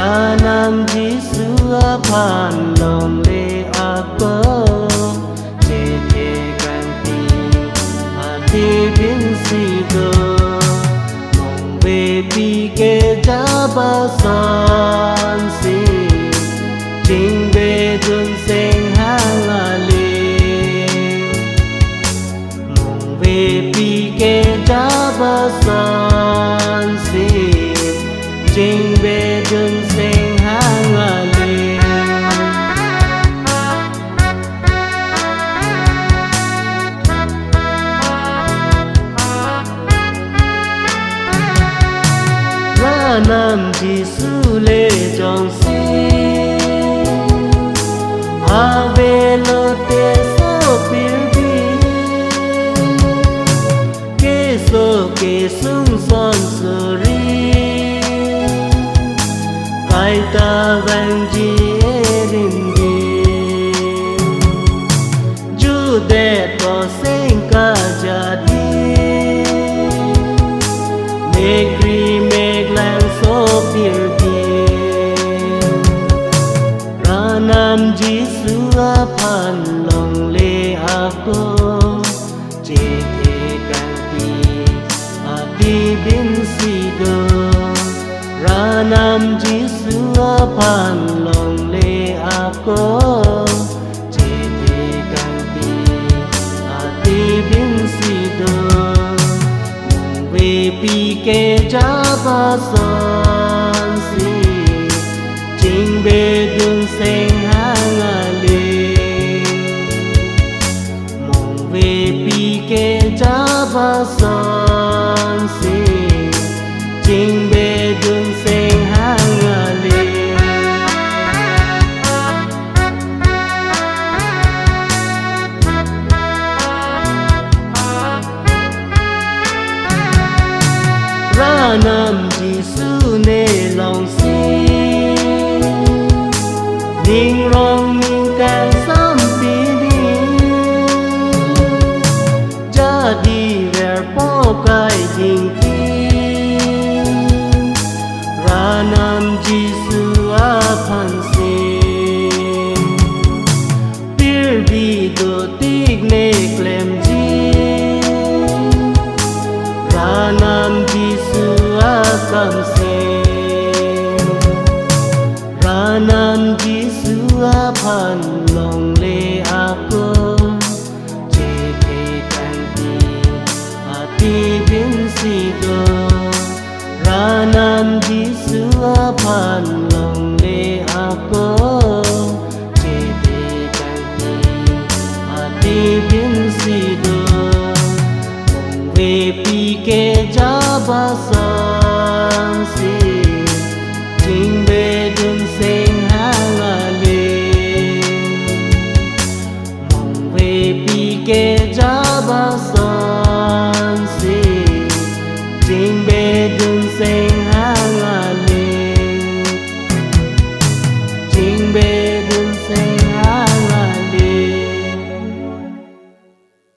ra nam Giêsu phan lòng lê có chê chê càng ti biến si cơ mong về bi kê cha ba son si chính về đường sen hang lê mong về bi kê cha ba son si chính về đường sen hang lê ra nam Giêsu lê trong si ave lo te so pirbi ke sung son suri kai ta van ji erin di ju de to sen ka jadi make lang so pirbi ra nam Giêsu phan lòng lê có chê thê càng ti biến si cơ ra nam Giêsu phan lòng lê có chê thê càng ti biến si cơ mong về bi kê cha ba son si chính bề đường sen hang lê mong về bi kê cha ba son si chính bề đường sen hang lê ra nam Giêsu nê lòng si ninh rong ninh càng sam pi đi cha đi về po cái dinh ti ra nam Giêsu phan si bir bi do tik ne klem ji ra nam Giêsu cam se ra nam Giêsu phan lòng lê có chê thê càng ti biến si cơ ra nam Giêsu phan